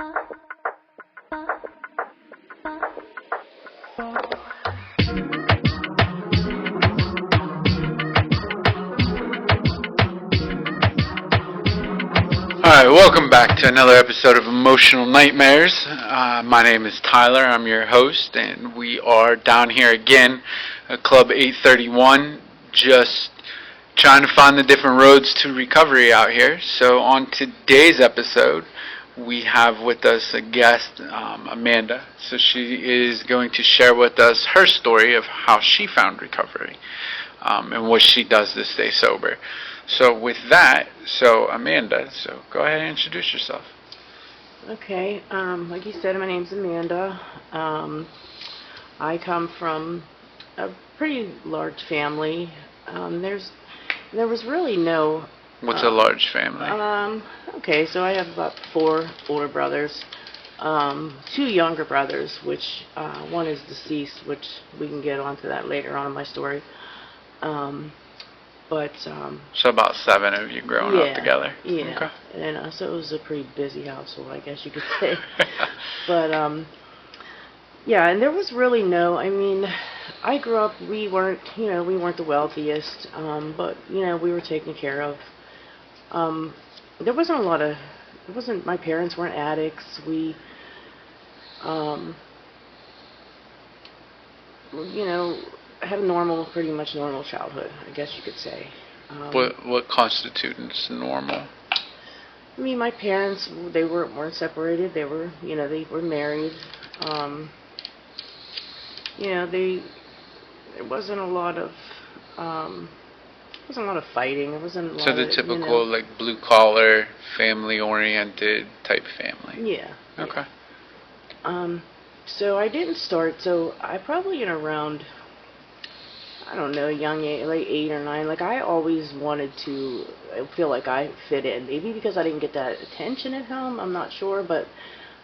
Alright, welcome back to another episode of Emotional Nightmares. My name is Tyler, I'm your host, and we are down here again at Club 831, just trying to find the different roads to recovery out here. So on today's episode, we have with us a guest, Amanda. So she is going to share with us her story of how she found recovery and what she does to stay sober. So with that, Amanda, go ahead and introduce yourself. Okay, like you said, my name's Amanda. I come from a pretty large family. There was really no... What's a large family? Okay, so I have about 4 older brothers, 2 younger brothers, which one is deceased, which we can get onto that later on in my story. So about 7 of you growing up together. Yeah. Okay. And so it was a pretty busy household, I guess you could say. But yeah, and there was really no. I mean, I grew up. We weren't the wealthiest, but we were taken care of. There wasn't a lot of. It wasn't. My parents weren't addicts. We, had a pretty much normal childhood, I guess you could say. What constitutes normal? I mean, my parents, they weren't separated. They were, they were married. There wasn't a lot of, fighting. There wasn't a lot So the typical, like, blue-collar, family-oriented type family. Yeah. Okay. Yeah. So I didn't start, so I probably around, I don't know, young age, like 8 or 9, like I always wanted to feel like I fit in. Maybe because I didn't get that attention at home, I'm not sure, but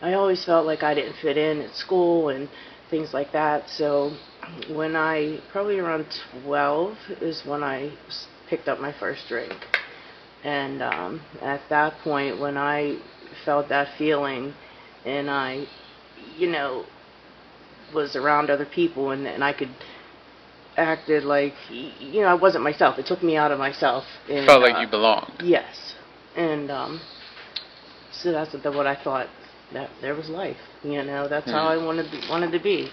I always felt like I didn't fit in at school and things like that. So when probably around 12 is when I picked up my first drink. And at that point, when I felt that feeling and I, was around other people and I could acted like, I wasn't myself. It took me out of myself. And, felt like you belonged. Yes. And so that's what I thought, that there was life. That's how I wanted to be.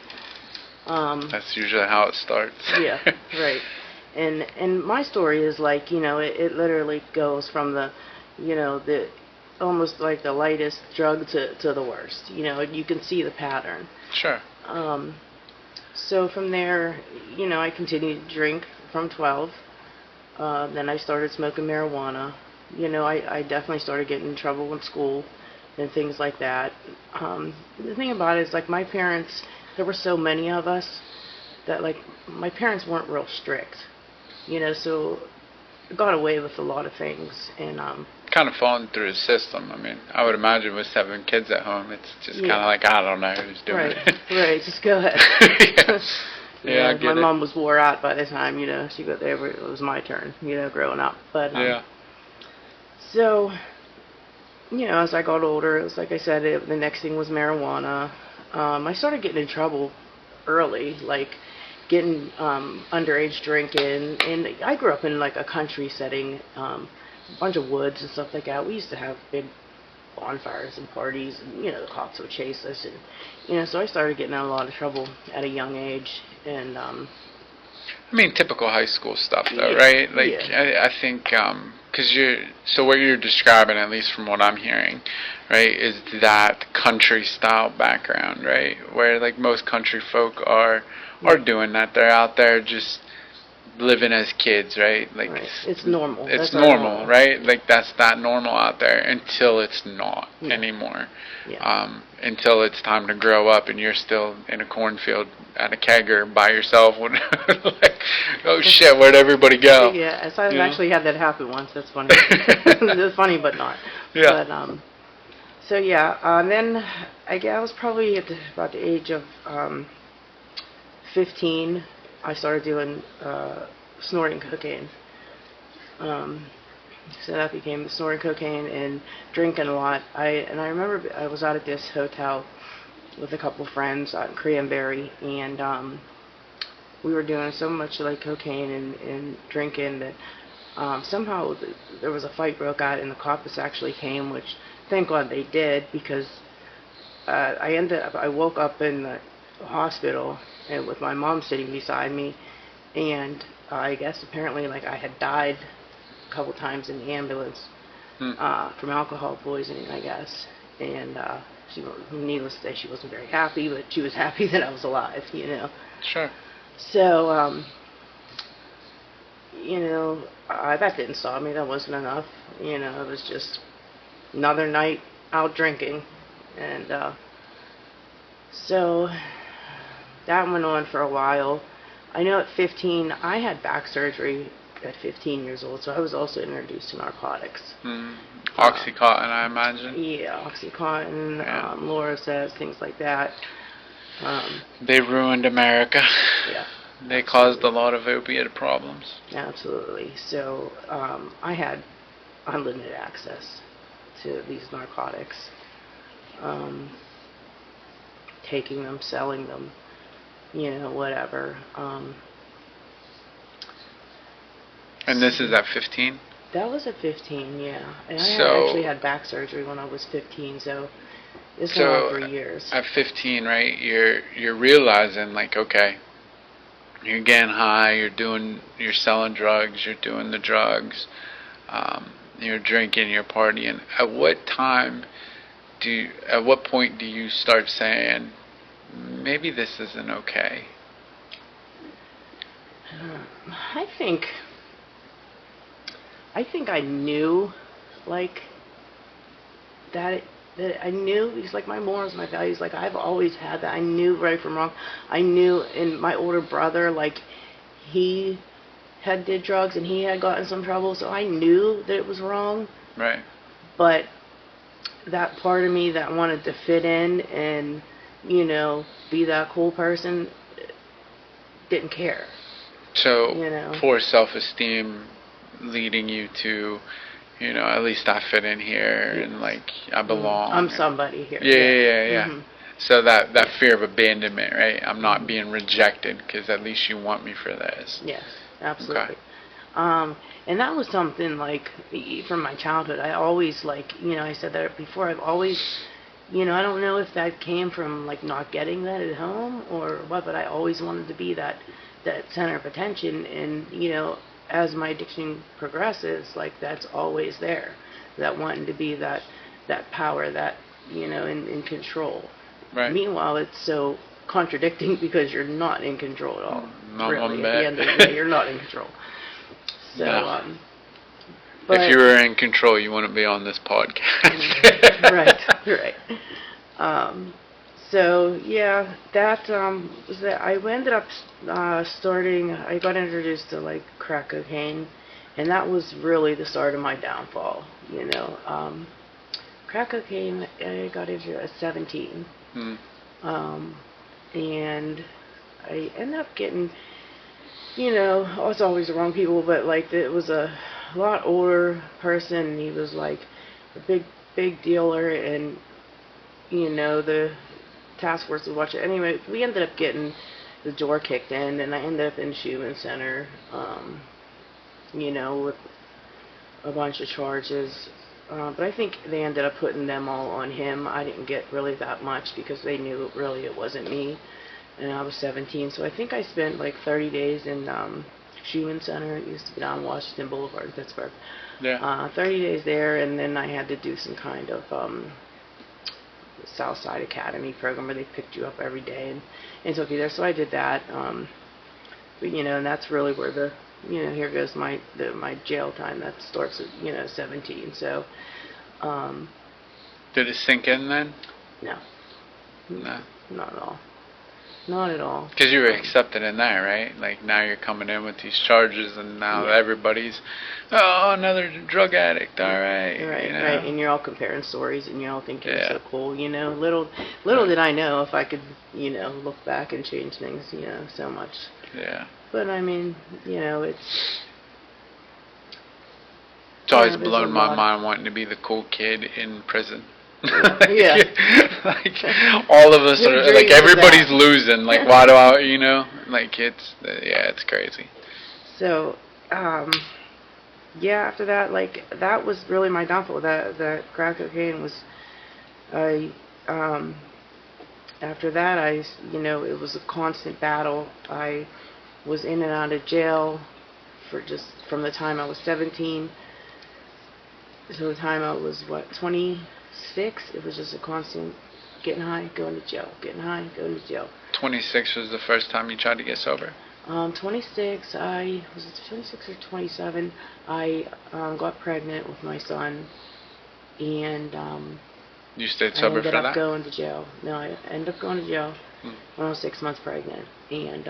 That's usually how it starts. Yeah, right. And my story is like, it literally goes from the almost like the lightest drug to the worst. You can see the pattern. Sure. So from there, I continued to drink from 12. Then I started smoking marijuana. I definitely started getting in trouble in school and things like that. The thing about it is, like, my parents, there were so many of us that, like, my parents weren't real strict. So I got away with a lot of things. And kind of falling through the system. I mean, I would imagine with 7 kids at home, it's just kind of like, I don't know who's doing it. Right, just go ahead. Yeah, I get my it. mom was wore out by the time, she got there. It was my turn, growing up. But so, as I got older, it was like I said, the next thing was marijuana. I started getting in trouble early, like getting underage drinking, and I grew up in like a country setting. A bunch of woods and stuff like that. We used to have big bonfires and parties, and the cops would chase us, and so I started getting in a lot of trouble at a young age. And I mean, typical high school stuff, though, right? Like, I think, because what you're describing, at least from what I'm hearing, right, is that country style background, right, where like most country folk are doing that. They're out there just living as kids, right? Like, right. It's normal. It's normal, right? Like, that's not normal out there until it's not anymore. Yeah. Until it's time to grow up and you're still in a cornfield at a kegger by yourself. Like, oh shit, where'd everybody go? Yeah, so I've actually had that happen once. That's funny. It's funny, but not. Yeah. But so yeah, then I was probably at about the age of 15. I started doing snorting cocaine. So that became snorting cocaine and drinking a lot. I remember I was out at this hotel with a couple friends out in Cranberry, and we were doing so much like cocaine and drinking that somehow there was a fight broke out, and the cops actually came, which thank God they did, because I woke up in the hospital and with my mom sitting beside me, and I guess apparently like I had died a couple times in the ambulance from alcohol poisoning, I guess, and needless to say, she wasn't very happy, but she was happy that I was alive, you know. Sure. So, that didn't stop me. That wasn't enough. You know, it was just another night out drinking. And so that went on for a while. I know at 15, I had back surgery at 15 years old, so I was also introduced to narcotics. Oxycontin, I imagine. Yeah, Oxycontin, Loracet, things like that. They ruined America. Yeah. They caused a lot of opiate problems. Absolutely. So I had unlimited access to these narcotics, taking them, selling them, you know, whatever. And this is at 15? That was at 15, yeah. And I actually had back surgery when I was 15, so this went on for years. At 15, right, you're realizing, like, okay, you're getting high, you're selling drugs, you're doing the drugs, you're drinking, you're partying. At what point do you start saying, maybe this isn't okay? I think I knew, like, that I knew, because like my morals, my values, like I've always had that. I knew right from wrong. I knew, and my older brother, like, he had did drugs and he had gotten some trouble, so I knew that it was wrong. Right. But that part of me that wanted to fit in and, you know, be that cool person didn't care. So, you know, poor self-esteem leading you to, you know, at least I fit in here, and like I belong. I'm somebody here. Yeah. Mm-hmm. So that fear of abandonment, right? I'm not being rejected because at least you want me for this. Yes, absolutely. Okay. And that was something like from my childhood. I always, like, you know, I said that before. I've always, you know, I don't know if that came from like not getting that at home or what, but I always wanted to be that center of attention. And you know, as my addiction progresses, like that's always there, that wanting to be that power, that, you know, in control. Right. Meanwhile, it's so contradicting because you're not in control at all. Not really, one at bit. the end of the day, you're not in control. So, no. But if you were in control, you wouldn't be on this podcast. right. So yeah, that was that. I ended up starting. I got introduced to like crack cocaine, and that was really the start of my downfall. You know, crack cocaine. I got into at 17, and I ended up getting. You know, I was always the wrong people, but like it was a lot older person, and he was like a big dealer, and you know the task force was watching. Anyway, we ended up getting the door kicked in, and I ended up in Schumann Center, you know, with a bunch of charges. But I think they ended up putting them all on him. I didn't get really that much because they knew really it wasn't me. And I was 17, so I think I spent like 30 days in Schumann Center. It used to be on Washington Boulevard in Pittsburgh. Yeah. 30 days there, and then I had to do some kind of Southside Academy program where they picked you up every day and took you there. So I did that. But, you know, and that's really where the, you know, here goes my jail time. That starts at, you know, 17. So. Did it sink in then? No. No. Not at all. Not at all. Because you were accepted in there, right? Like now you're coming in with these charges, and now everybody's, oh, another drug addict. All right. Right, you know? right. And you're all comparing stories, and you're all thinking you're so cool. You know, little did I know if I could, you know, look back and change things. You know, so much. Yeah. But I mean, you know, it's It's always there's a blown my lot. mind wanting to be the cool kid in prison. Yeah. Like, all of us Who are, like, dreams of everybody's that? losing. Like, why do I, like, yeah, it's crazy. So, yeah, after that, like, that was really my downfall. That crack cocaine was, I, after that, it was a constant battle. I was in and out of jail for just from the time I was 17 to the time I was, 26. It was just a constant getting high, going to jail, getting high, going to jail. 26 was the first time you tried to get sober? 26, was it 26 or 27? I got pregnant with my son, and You stayed I sober ended for up that? going to jail. No, I ended up going to jail Hmm. when I was 6 months pregnant. And,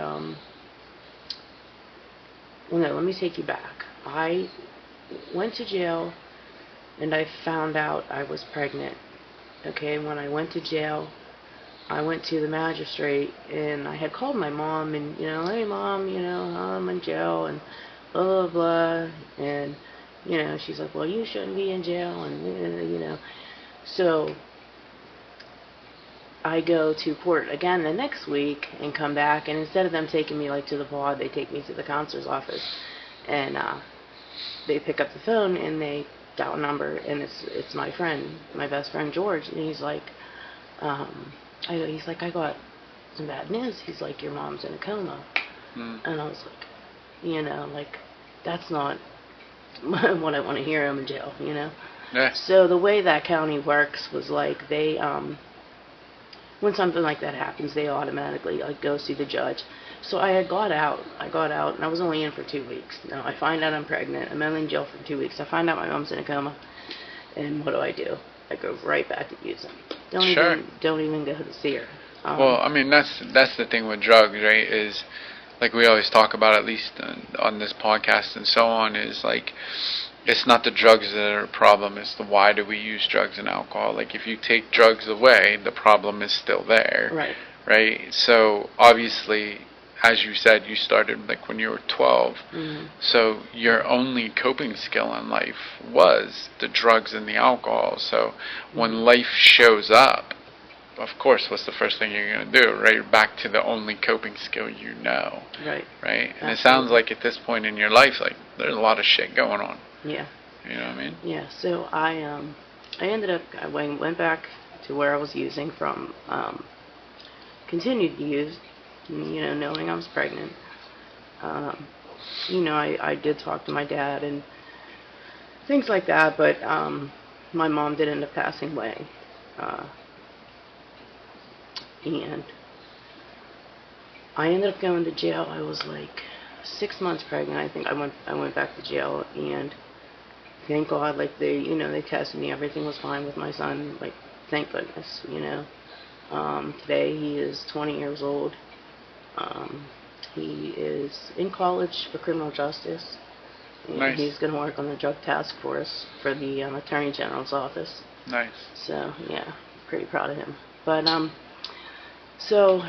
well, no, let me take you back. I went to jail, and I found out I was pregnant. Okay, when I went to jail, I went to the magistrate, and I had called my mom, and, hey, Mom, I'm in jail, and blah, blah, blah. And, she's like, well, you shouldn't be in jail, and. So I go to court again the next week and come back, and instead of them taking me, like, to the pod, they take me to the counselor's office. And they pick up the phone, and they dial a number, and it's my friend, my best friend, George. And he's like, I got some bad news. He's like, your mom's in a coma. Hmm. And I was like, that's not what I want to hear. I'm in jail, Yeah. So the way that county works was like they, when something like that happens, they automatically, like, go see the judge. So I got out, and I was only in for 2 weeks. Now I find out I'm pregnant. I'm only in jail for 2 weeks. I find out my mom's in a coma, and what do? I go right back to using. Sure. Don't even go to see her. Well, I mean, that's the thing with drugs, right? Is, like we always talk about, at least on this podcast and so on, is like, it's not the drugs that are a problem, it's the why do we use drugs and alcohol. Like, if you take drugs away, the problem is still there. Right. Right? So, obviously, as you said, you started, like, when you were 12. Mm-hmm. So, your only coping skill in life was the drugs and the alcohol. So, when life shows up, of course, what's the first thing you're going to do? Right back to the only coping skill you know. Right. Right? And Absolutely. It sounds like at this point in your life, like, there's a lot of shit going on. Yeah. You know what I mean? Yeah. So I ended up, I went back to where I was using from, continued to use, knowing I was pregnant. I did talk to my dad and things like that, but my mom did end up passing away. And I ended up going to jail. I was like 6 months pregnant. I think I went back to jail, and thank God, like, they tested me. Everything was fine with my son. Like, thank goodness, Today he is 20 years old. He is in college for criminal justice. And Nice. He's going to work on the drug task force for the Attorney General's office. Nice. So, yeah, pretty proud of him. But, so,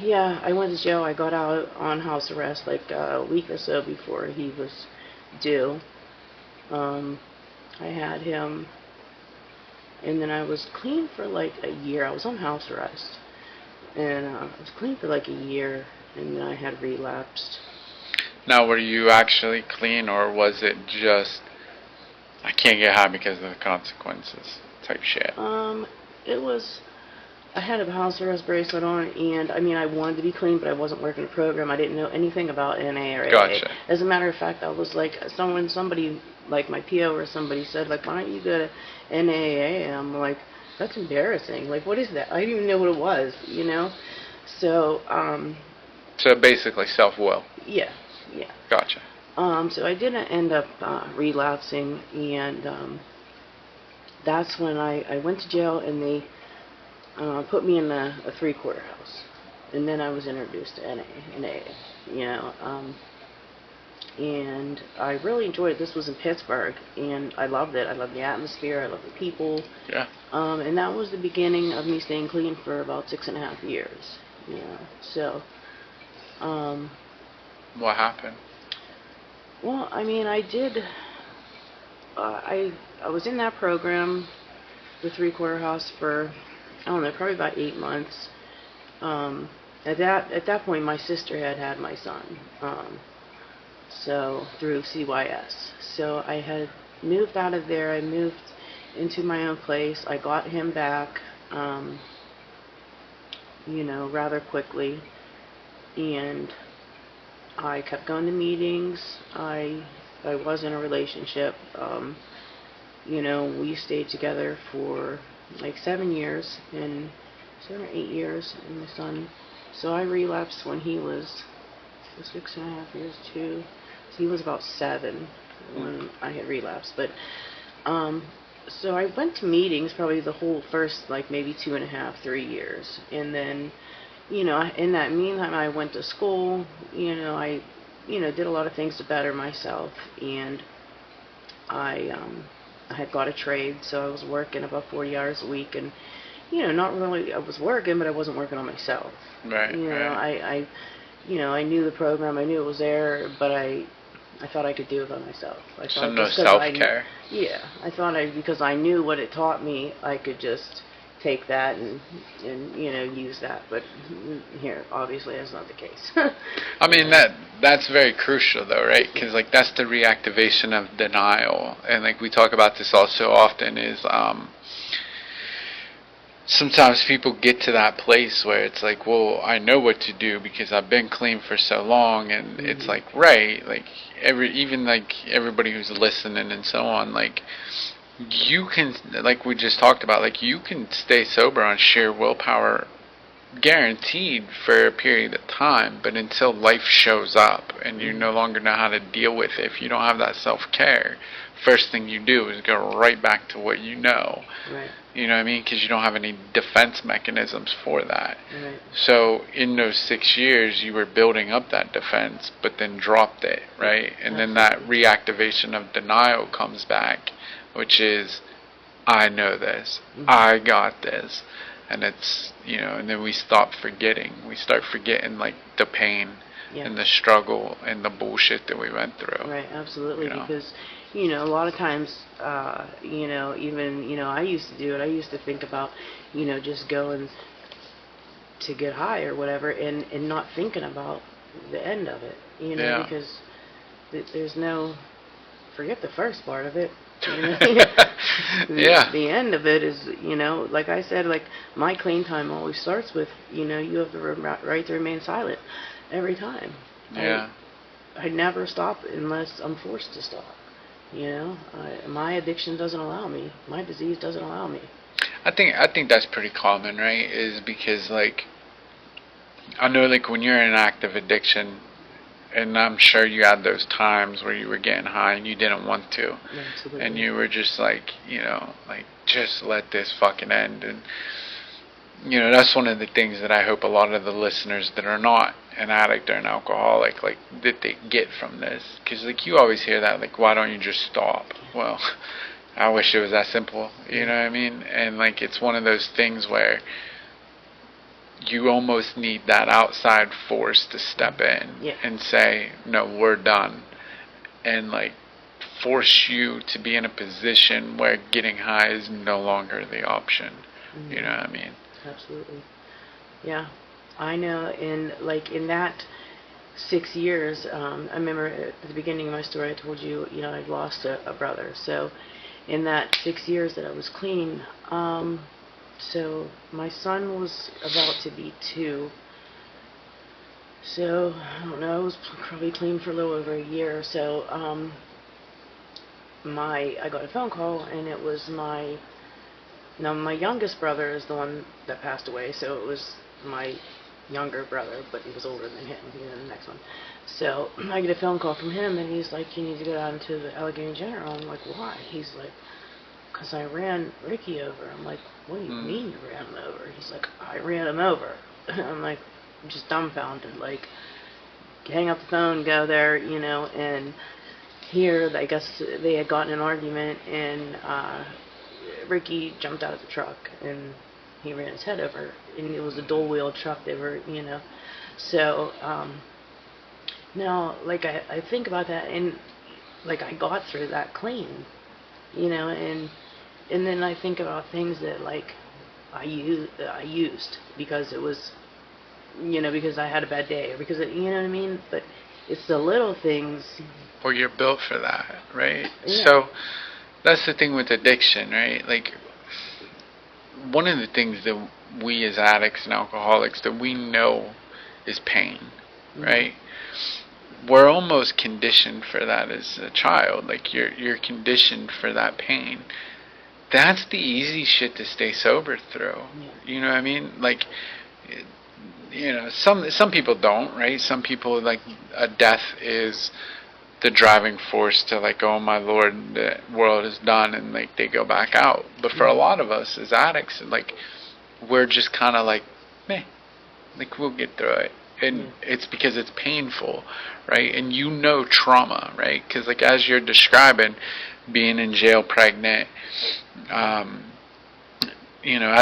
yeah, I went to jail. I got out on house arrest like a week or so before he was due. I had him, and then I was clean for like a year. I was on house arrest, and I was clean for like a year, and then I had relapsed. Now, were you actually clean, or was it just, I can't get high because of the consequences type shit? It was, I had a house arrest bracelet on, and I wanted to be clean, but I wasn't working a program. I didn't know anything about NA or AA. Gotcha. As a matter of fact, I was like, somebody, like my PO or somebody said, like, why don't you go to NAA? And I'm like, that's embarrassing. Like, what is that? I didn't even know what it was, So, So basically self-will. yeah. Gotcha. So I didn't end up relapsing, and that's when I went to jail, and they put me in a 3-quarter house, and then I was introduced to NA, and I really enjoyed it. This was in Pittsburgh, and I loved it. I loved the atmosphere. I loved the people. Yeah. And that was the beginning of me staying clean for about 6.5 years. So. What happened? Well, I I was in that program, the three-quarter house, for, I don't know, probably about 8 months. At that point, my sister had my son, so through CYS. So I had moved out of there. I moved into my own place. I got him back, rather quickly, and I kept going to meetings. I was in a relationship. We stayed together for like 7 years, and 7 or 8 years, and my son. So I relapsed when he was 6.5 years too. So he was about 7 when I had relapsed. But so I went to meetings probably the whole first like maybe 2.5, 3 years, and then in that meantime I went to school. I did a lot of things to better myself, and I had got a trade, so I was working about 40 hours a week, and not really, I was working, but I wasn't working on myself. Right. I knew the program, I knew it was there, but I thought I could do it by myself. So no self-care. I thought because I knew what it taught me, I could just take that and use that. But here, obviously, that's not the case. I mean, that's very crucial, though, right? Because like that's the reactivation of denial, and like we talk about this also often is sometimes people get to that place where it's like, well, I know what to do because I've been clean for so long, and it's like, right, like even like everybody who's listening and so on, like you can, like we just talked about, like you can stay sober on sheer willpower, guaranteed, for a period of time, but until life shows up and you no longer know how to deal with it, if you don't have that self-care, first thing you do is go right back to what you know. Right. You know what I mean? Because you don't have any defense mechanisms for that. Right. So in those 6 years, you were building up that defense, but then dropped it, right? And then that reactivation of denial comes back, which is, I know this, I got this. And it's, and then we stop forgetting. We start forgetting, like, the pain and the struggle and the bullshit that we went through. Right, absolutely, because, a lot of times, even, I used to do it. I used to think about, just going to get high or whatever, and not thinking about the end of it, because there's no, forget the first part of it. The end of it is, like I said, like my clean time always starts with, you have the right to remain silent every time. Yeah. I never stop unless I'm forced to stop. My addiction doesn't allow me. My disease doesn't allow me. I think that's pretty common, right? Is because like I know like when you're in an active addiction, and I'm sure you had those times where you were getting high and you didn't want to. Absolutely. And you were just like, like, just let this fucking end. And, that's one of the things that I hope a lot of the listeners that are not an addict or an alcoholic, like, that they get from this. Because, like, you always hear that, like, why don't you just stop? Well, I wish it was that simple. You know what I mean? And, like, it's one of those things where you almost need that outside force to step in and say, no, we're done. And like force you to be in a position where getting high is no longer the option. You know what I mean? Absolutely. Yeah. I know in that 6 years, I remember at the beginning of my story I told you, I'd lost a brother. So in that 6 years that I was clean, so my son was about to be 2. So I don't know, I was probably clean for a little over a year or so. I got a phone call, and it was my youngest brother is the one that passed away. So it was my younger brother, but he was older than him, the next one. So I get a phone call from him, and he's like, you need to go down to the Allegheny General. I'm like, why? He's like, because I ran Ricky over. I'm like, what do you mean you ran him over? He's like, I ran him over. I'm like, just dumbfounded, like, hang up the phone, go there, and here, I guess they had gotten an argument, and Ricky jumped out of the truck, and he ran his head over, and it was a dual-wheel truck. They were, so now, like, I think about that, and like I got through that clean, And then I think about things that like I used because it was, because I had a bad day, or because you know what I mean. But it's the little things. Or you're built for that, right? Yeah. So that's the thing with addiction, right? Like, one of the things that we as addicts and alcoholics that we know is pain, right? We're almost conditioned for that as a child. Like, you're conditioned for that pain. That's the easy shit to stay sober through. You know what I mean? Like, some people don't, right? Some people, like, a death is the driving force to, like, oh my lord, the world is done, and like they go back out. But for a lot of us as addicts, like, we're just kind of like, meh, like, we'll get through it. And it's because it's painful, right? And trauma, right? Because, like, as you're describing, being in jail pregnant, as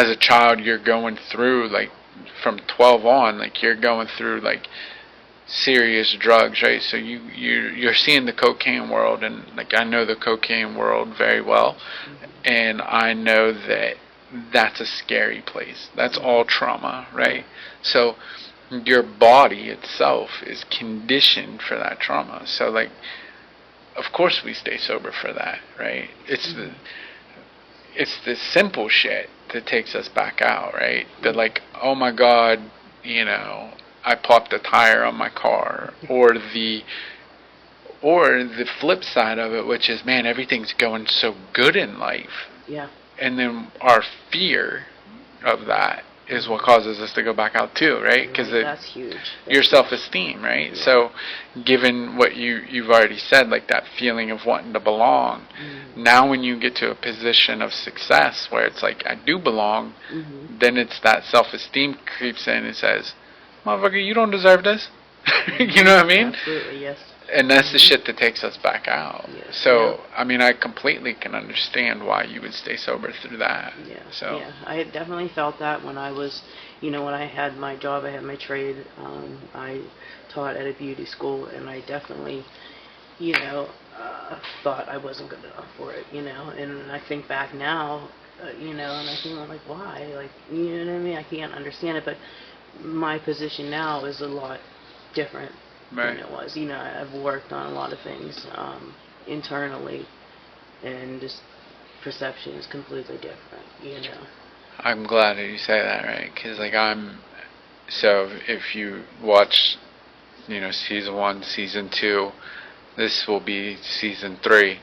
a child, you're going through, like, from 12 on, like, you're going through, like, serious drugs, right? So you're seeing the cocaine world, and, like, I know the cocaine world very well, and I know that that's a scary place. That's all trauma, right? So your body itself is conditioned for that trauma. So, like, of course we stay sober for that, right? It's the simple shit that takes us back out, right? That, like, oh my god, I popped a tire on my car, or the flip side of it, which is, man, everything's going so good in life. Yeah. And then our fear of that is what causes us to go back out too, right? Because that's huge. Your self-esteem, right? Yeah. So, given what you've already said, like that feeling of wanting to belong, now when you get to a position of success where it's like, I do belong, then it's that self-esteem creeps in and says, motherfucker, you don't deserve this. You know what I mean? Absolutely, yes. And that's the shit that takes us back out. Yes. So, I mean, I completely can understand why you would stay sober through that. Yeah. So. Yeah, I had definitely felt that when I was, when I had my job, I had my trade. I taught at a beauty school, and I definitely, thought I wasn't good enough for it, And I think back now, and I think, I'm like, why? Like, you know what I mean? I can't understand it, but my position now is a lot different than it was. I've worked on a lot of things internally, and just perception is completely different. I'm glad that you say that, right? Because, like, so if you watch, season 1, season 2, this will be season 3.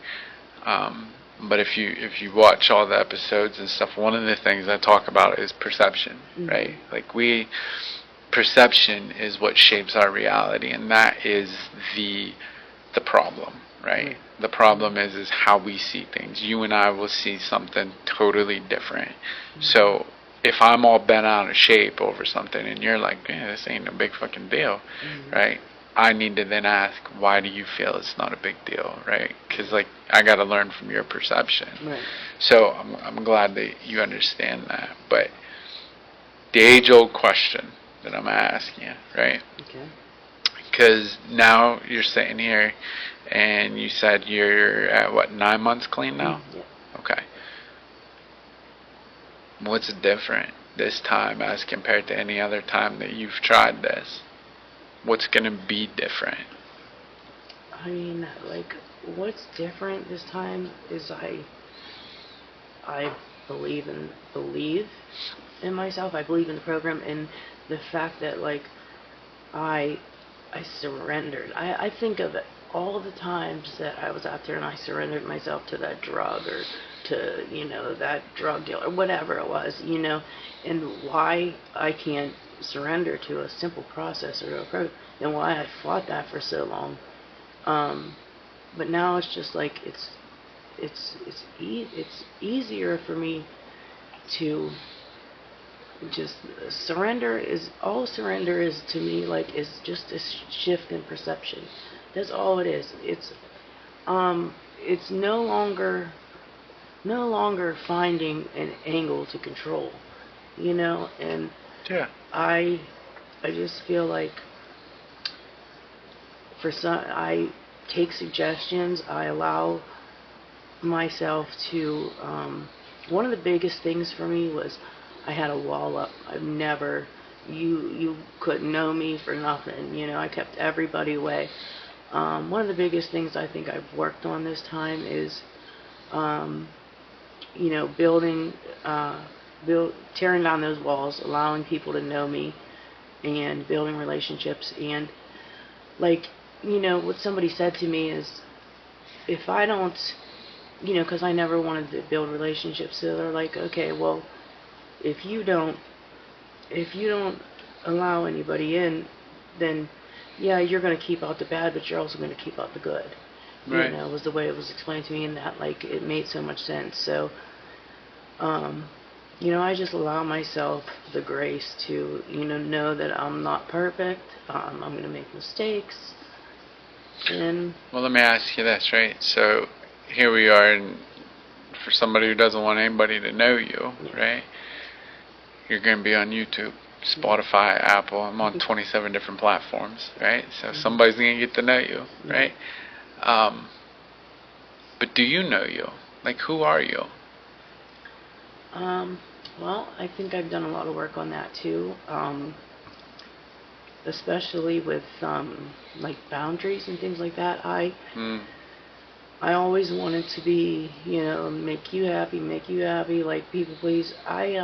But if you watch all the episodes and stuff, one of the things I talk about is perception, right? Like, perception is what shapes our reality, and that is the problem, right? The problem is how we see things. You and I will see something totally different. So if I'm all bent out of shape over something, and you're like, yeah, this ain't a big fucking deal, right? I need to then ask, why do you feel it's not a big deal, right? Because, like, I got to learn from your perception. Right. So I'm glad that you understand that. But the age-old question that I'm asking you, right? Okay. Because now you're sitting here, and you said you're at, 9 months clean now? Yeah. Okay. What's different this time as compared to any other time that you've tried this? What's going to be different? I mean, like, what's different this time is I believe in myself. I believe in the program, and the fact that, like, I surrendered. I think of all the times that I was out there and I surrendered myself to that drug, or to, that drug dealer, or whatever it was, and why I can't surrender to a simple process or a program, and why I fought that for so long. But now it's just like, it's easier for me to just surrender. Surrender is to me, like, is just a shift in perception. That's all it is. It's no longer finding an angle to control, and yeah. I just feel like, I take suggestions. I allow myself to, one of the biggest things for me was I had a wall up. I've never, you couldn't know me for nothing. I kept everybody away. One of the biggest things I think I've worked on this time is, building, tearing down those walls, allowing people to know me, and building relationships. And like, what somebody said to me is, if I don't, because I never wanted to build relationships, so they're like, okay, well, if you don't allow anybody in, then yeah, you're going to keep out the bad, but you're also going to keep out the good. Right. Was the way it was explained to me, and that, like, it made so much sense. So, I just allow myself the grace to, know that I'm not perfect. I'm going to make mistakes. And Well, let me ask you this, right? So here we are, and for somebody who doesn't want anybody to know you, right? You're going to be on YouTube, Spotify, Apple. I'm on 27 different platforms, right? So somebody's going to get to know you, right? But do you know you? Like, who are you? Well, I think I've done a lot of work on that too. Especially with like boundaries and things like that. I always wanted to be, make you happy, like people please. I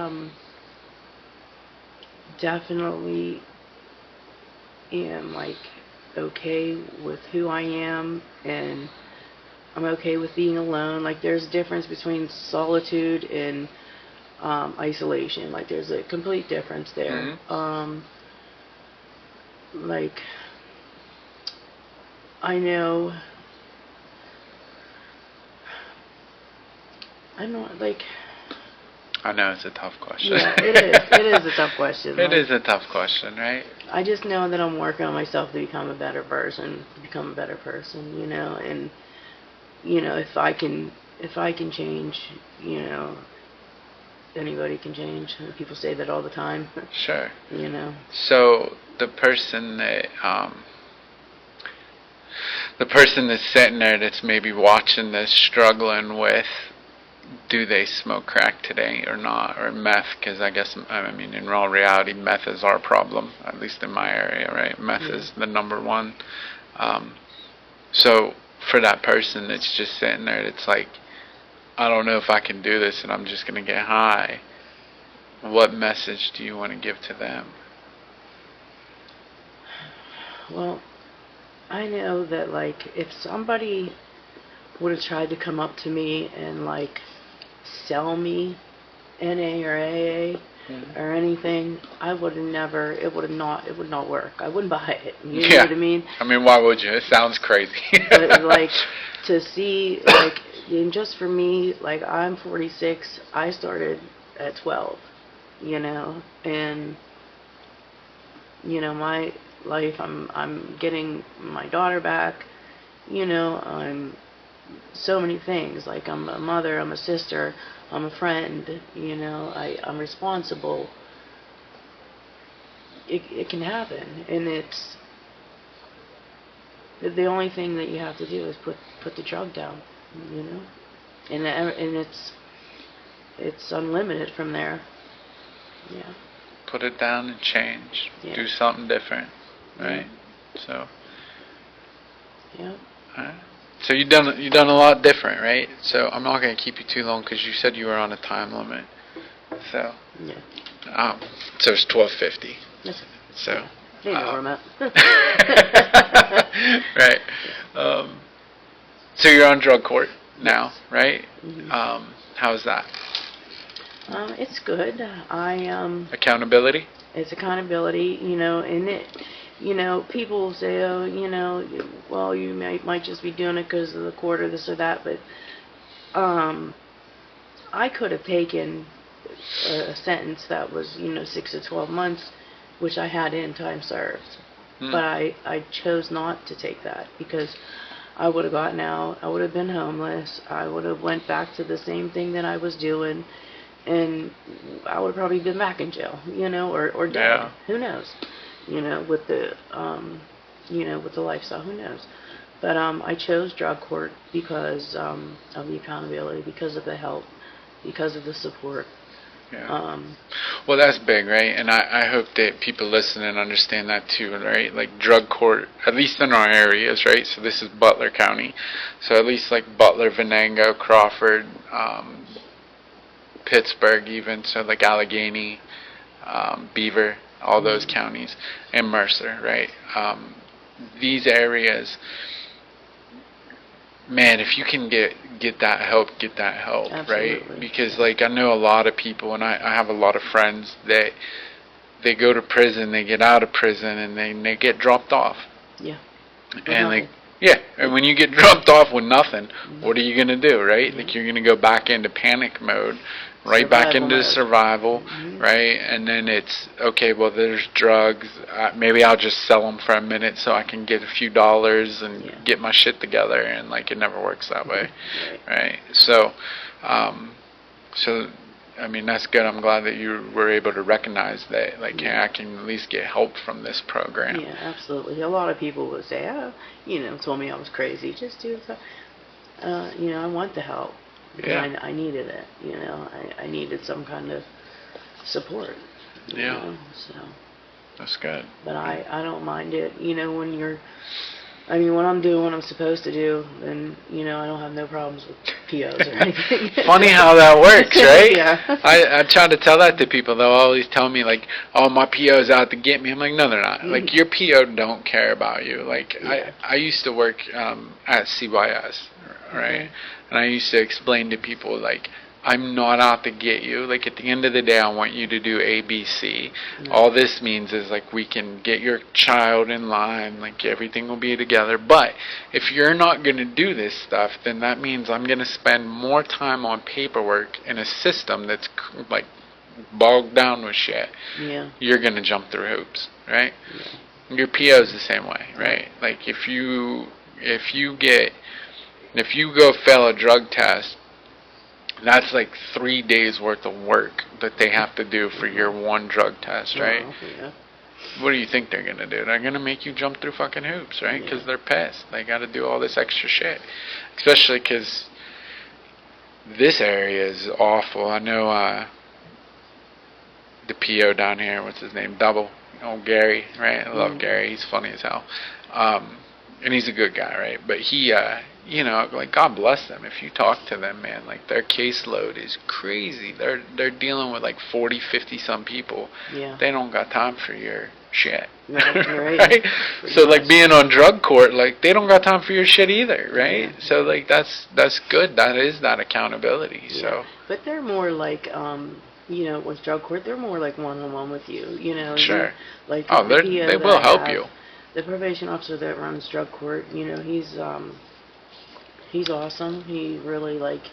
definitely am like okay with who I am, and I'm okay with being alone. Like, there's a difference between solitude and isolation. Like, there's a complete difference there. Like, I know, like... I know it's a tough question. Yeah, it is. It is a tough question. It is a tough question, right? I just know that I'm working on myself to become a better person, and, if I can change, anybody can change. People say that all the time. Sure. So the person that's sitting there, that's maybe watching this, struggling with, do they smoke crack today or not, or meth? Because I mean, in all reality, meth is our problem, at least in my area, right? Meth is the number one. So for that person that's just sitting there, it's like, I don't know if I can do this, and I'm just going to get high. What message do you want to give to them? Well, I know that, like, if somebody would have tried to come up to me and, like, sell me NA or AA or anything, I would have never, it would not work. I wouldn't buy it. You know what I mean? I mean, why would you? It sounds crazy. But, like, to see, like, and just for me, like, I'm 46, I started at 12, and, my life, I'm getting my daughter back, I'm so many things, like, I'm a mother, I'm a sister, I'm a friend, I'm responsible. It can happen, and it's the only thing that you have to do is put the drug down, and it's unlimited from there. Yeah. Put it down and change. Yeah. Do something different, right? So. Yeah. All right. So you've done a lot different, right? So I'm not going to keep you too long because you said you were on a time limit. So. Yeah. So it's 12:50. Yes. So. They know where I'm at. Right. So you're on drug court now, right? How's that? It's good. Accountability? It's accountability, and it, people say, oh, well, you might just be doing it because of the court or this or that, but I could have taken a sentence that was, 6 to 12 months, which I had in time served. But I chose not to take that because I would have gotten out, I would have been homeless, I would have went back to the same thing that I was doing, and I would have probably been back in jail, or dead. Yeah. Who knows? With the, with the lifestyle, who knows? But I chose drug court because of the accountability, because of the help, because of the support. Yeah. Well, that's big, right? And I hope that people listening understand that too, right? Like drug court, at least in our areas, right? So this is Butler County. So at least like Butler, Venango, Crawford, Pittsburgh even, so like Allegheny, Beaver, all those counties, and Mercer, right? These areas, man, if you can get that help, Absolutely. right? Because like I know a lot of people, and I have a lot of friends that they go to prison, they get out of prison, and they get dropped off. Yeah. And like, yeah, and when you get dropped off with nothing, what are you gonna do, right? Like you're gonna go back into panic mode, right back into survival, right? And then it's okay. Well, there's drugs. Maybe I'll just sell them for a minute so I can get a few dollars and get my shit together. And like it never works that way, right? So, so I mean that's good. I'm glad that you were able to recognize that. Like, hey, I can at least get help from this program. Yeah, absolutely. A lot of people would say, oh, told me I was crazy. Just do it. I want the help. Yeah. I needed it. I needed some kind of support. Yeah. So. That's good. But I don't mind it. When you're, when I'm doing what I'm supposed to do, then, I don't have no problems with POs or anything. Funny how that works, right? Yeah. I try to tell that to people. They'll always tell me, like, oh, my PO's out to get me. I'm like, no, they're not. Like, your PO don't care about you. Like, I used to work at CYS, right? And I used to explain to people, like, I'm not out to get you. Like, at the end of the day, I want you to do A, B, C. All this means is, like, we can get your child in line. Like, everything will be together. But if you're not going to do this stuff, then that means I'm going to spend more time on paperwork in a system that's, like, bogged down with shit. Yeah. You're going to jump through hoops, right? Yeah. Your PO is the same way, right? Like, if you go fail a drug test, that's like 3 days worth of work that they have to do for your one drug test, right? Yeah. What do you think they're going to do? They're going to make you jump through fucking hoops, right? Because they're pissed. They got to do all this extra shit. Especially because this area is awful. I know the PO down here, what's his name? Double. Old Gary, right? I love Gary. He's funny as hell. And he's a good guy, right? But he, like, God bless them. If you talk to them, man, like, their caseload is crazy. They're dealing with, like, 40, 50 some people. Yeah. They don't got time for your shit. Right. Right? So, like, being on drug court, like, they don't got time for your shit either, right? Yeah. So, like, that's good. That is that accountability. Yeah. So. But they're more like, with drug court, they're more like one-on-one with you, Sure. Like, they will help you. The probation officer that runs drug court, he's awesome. He really, like,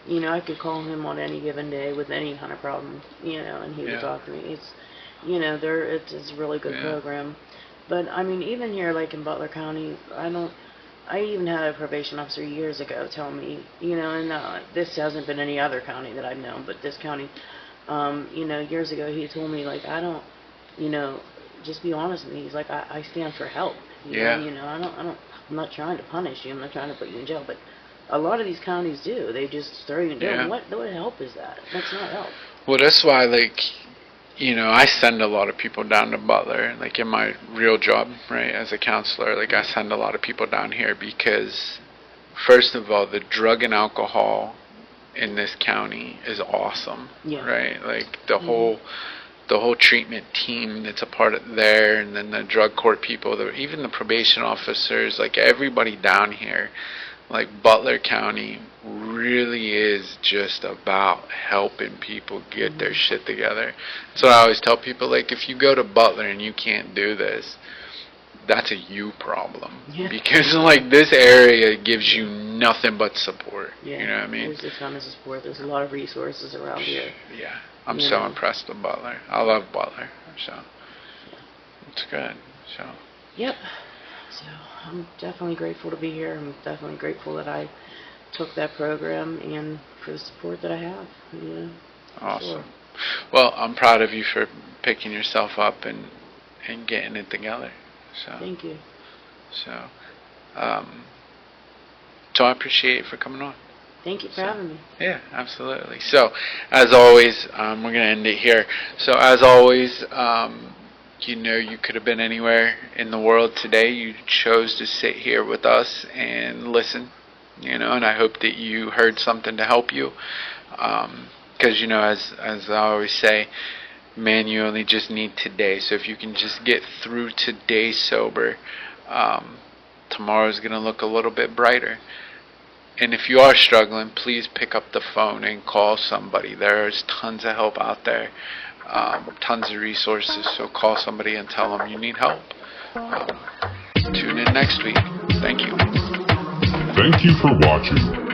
I could call him on any given day with any kind of problem, and he would talk to me. It's, it's a really good program. But, even here, like, in Butler County, I even had a probation officer years ago tell me, and this hasn't been any other county that I've known, but this county, years ago, he told me, like, I don't, just be honest with me. He's like, I stand for help. I'm not trying to punish you. I'm not trying to put you in jail. But a lot of these counties do. They just throw you in jail. What help is that? That's not help. Well, that's why, like, I send a lot of people down to Butler, like, in my real job, right, as a counselor. Like, I send a lot of people down here because, first of all, the drug and alcohol in this county is awesome, right? Like, the whole treatment team that's a part of there, and then the drug court people, even the probation officers, like, everybody down here, like, Butler County really is just about helping people get their shit together. So I always tell people, like, if you go to Butler and you can't do this, that's a you problem. Because, like, this area gives you nothing but support. You know what I mean? There's a ton of support. There's a lot of resources around here. Yeah. I'm so impressed with Butler. I love Butler. So it's good. So. Yep. So I'm definitely grateful to be here. I'm definitely grateful that I took that program and for the support that I have. Awesome. Sure. Well, I'm proud of you for picking yourself up and getting it together. So. Thank you. So, So I appreciate you for coming on. Thank you for having me. Yeah, absolutely. So, as always, we're going to end it here. So, as always, you could have been anywhere in the world today. You chose to sit here with us and listen, and I hope that you heard something to help you. Because, as I always say, man, you only just need today. So, if you can just get through today sober, tomorrow's going to look a little bit brighter. And if you are struggling, please pick up the phone and call somebody. There's tons of help out there, tons of resources. So call somebody and tell them you need help. Tune in next week. Thank you. Thank you for watching.